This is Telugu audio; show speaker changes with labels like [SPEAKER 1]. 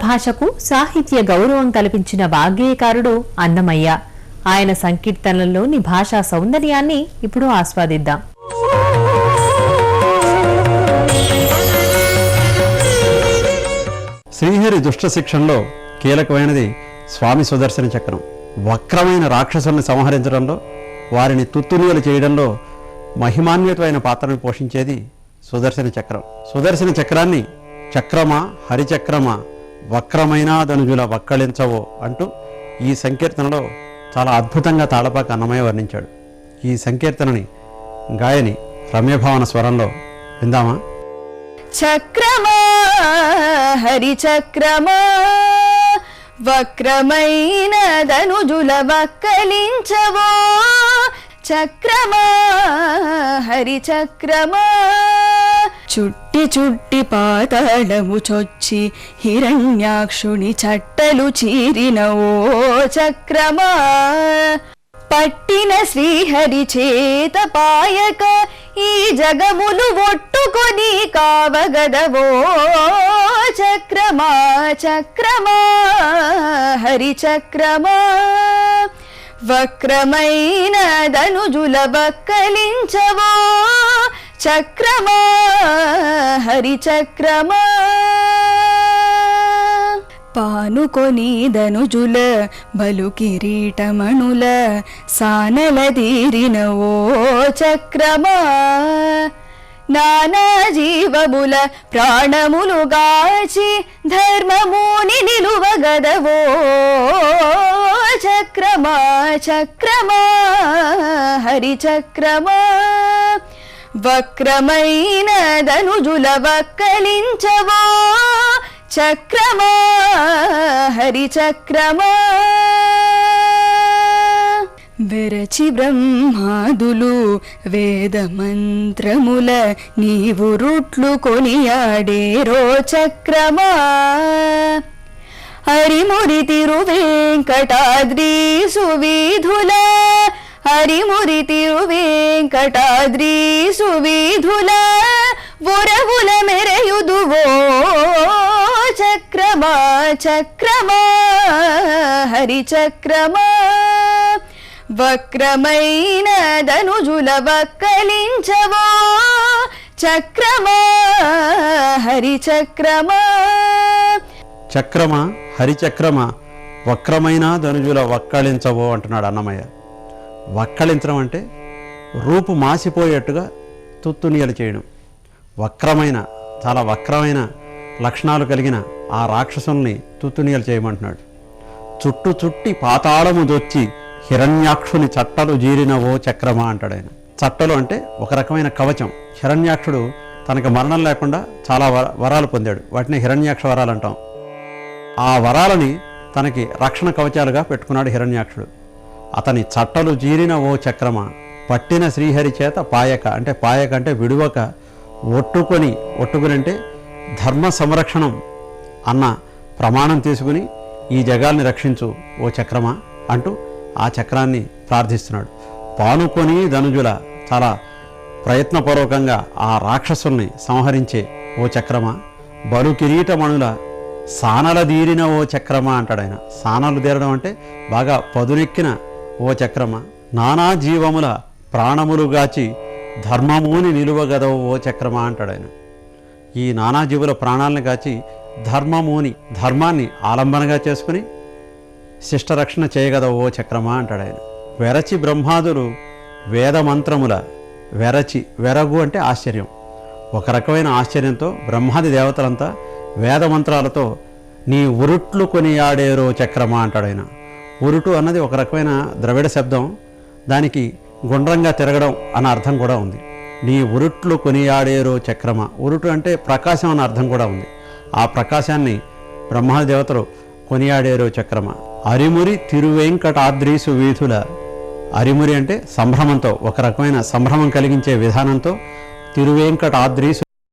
[SPEAKER 1] భాషకు సాహిత్య గౌరవం కల్పించిన వాగ్గేయకారుడు అన్నమయ్య. ఆయన సంకీర్తనల్లోని భాషా సౌందర్యాన్ని ఇప్పుడు ఆస్వాదిద్దాం.
[SPEAKER 2] శ్రీహరి దుష్ట శిక్షణలో కీలకమైనది స్వామి సుదర్శన చక్రం. వక్రమైన రాక్షసుల్ని సంహరించడంలో, వారిని తుత్తునియలు చేయడంలో మహిమాన్వితమైన పాత్రను పోషించేది సుదర్శన చక్రం. సుదర్శన చక్రాన్ని చక్రమా హరిచక్రమా వక్రమైన ధనుజుల వక్కళించవో అంటూ ఈ సంకీర్తనలో చాలా అద్భుతంగా తాళపాక అన్నమయ్య వర్ణించాడు. ఈ సంకీర్తనని గాయని రమ్యభావన స్వరంలో విందామా?
[SPEAKER 3] చక్రమా హరిచక్రమా వక్రమైన ధనుజుల వక్కలించవో, చక్రమా హరిచక్రమా చుట్టి చుట్టి పాతాళము చొచ్చి హిరణ్యాక్షుని చట్టలు చీరినవో, చక్రమా పట్టిన శ్రీహరి చేత పాయక ఈ జగములు ఒట్టుకొని కావగదవో, చక్రమా చక్రమా హరిచక్రమా వక్రమైన ధనుజుల వక్కలించవో, చక్రమా హరిచక్రమా పానుకొని ధనుజుల బలు కిరీటమణుల సానలదీరినవో, చక్రమా నానా జీవముల ప్రాణములుగాచి ధర్మముని నిలువగదవో, చక్రమా చక్రమా హరిచక్రమా వక్రమైన ధనుజుల వక్కలించవో, చక్రమా హరిచక్రమా వెరచి బ్రహ్మాదులు వేద మంత్రముల నీవు రుట్లు కొనియాడేరో, చక్రమా హరిమురి తిరువేంకటాద్రి సువిధుల హరిమురి తిరువేంకటాద్రి సువిధుల వరవుల మెరయుదువో, చక్రమా చక్రమా హరిచక్రమా వక్రమైన ధనుజుల వక్కలించవో, చక్రమా హరిచక్రమా
[SPEAKER 2] చక్రమా హరిచక్రమా వక్రమైన ధనుజుల వక్కళించవో అంటున్నాడు అన్నమయ్య. వక్కళించడం అంటే రూపు మాసిపోయేట్టుగా తుత్తునియలు చేయడం. వక్రమైన, చాలా వక్రమైన లక్షణాలు కలిగిన ఆ రాక్షసుల్ని తుత్తునియలు చేయమంటున్నాడు. చుట్టు చుట్టి పాతాళము దొచ్చి హిరణ్యాక్షుని చట్టలు జీరినవో, చక్రమా అంటాడు ఆయన. చట్టలు అంటే ఒక రకమైన కవచం. హిరణ్యాక్షుడు తనకు మరణం లేకుండా చాలా వరాలు పొందాడు. వాటిని హిరణ్యాక్ష వరాలు అంటాం. ఆ వరాలని తనకి రక్షణ కవచాలుగా పెట్టుకున్నాడు హిరణ్యాక్షుడు. అతని చట్టలు జీరిన ఓ చక్రమా పట్టిన శ్రీహరి చేత పాయక అంటే విడువక ఒట్టుకొని అంటే ధర్మ సంరక్షణం అన్న ప్రమాణం తీసుకుని ఈ జగాల్ని రక్షించు ఓ చక్రమా అంటూ ఆ చక్రాన్ని ప్రార్థిస్తున్నాడు. పానుకొని ధనుజుల, చాలా ప్రయత్నపూర్వకంగా ఆ రాక్షసుల్ని సంహరించే ఓ చక్రమా బలు కిరీటమణుల సానల దీరిన ఓ చక్రమా అంటాడు ఆయన. సానలు తీరడం అంటే బాగా పదునెక్కిన ఓ చక్రమా నానా జీవముల ప్రాణములుగాచి ధర్మముని నిలువగదవు ఓ చక్రమా అంటాడు ఆయన. ఈ నానా జీవుల ప్రాణాలను గాచి ధర్మాన్ని ఆలంబనగా చేసుకుని శిష్టరక్షణ చేయగదవు ఓ చక్రమా అంటాడు ఆయన. వెరచి బ్రహ్మాదులు వేదమంత్రముల వెరగు అంటే ఆశ్చర్యం. ఒక రకమైన ఆశ్చర్యంతో బ్రహ్మాది దేవతలంతా వేదమంత్రాలతో నీ ఉరుట్లు కొనియాడేరో చక్రమా అంటాడు ఆయన. ఉరుటు అన్నది ఒక రకమైన ద్రవిడ శబ్దం. దానికి గుండ్రంగా తిరగడం అన్న అర్థం కూడా ఉంది. నీ ఉరుట్లు కొనియాడేరో చక్రమా, ఉరుటు అంటే ప్రకాశం అన్న అర్థం కూడా ఉంది. ఆ ప్రకాశాన్ని బ్రహ్మాది దేవతలు కొనియాడేరో చక్రమా. అరిమురి తిరువేంకటాద్రీసు వీధుల, అరిమురి అంటే సంభ్రమంతో, ఒక రకమైన సంభ్రమం కలిగించే విధానంతో తిరువేంకటాద్రీసు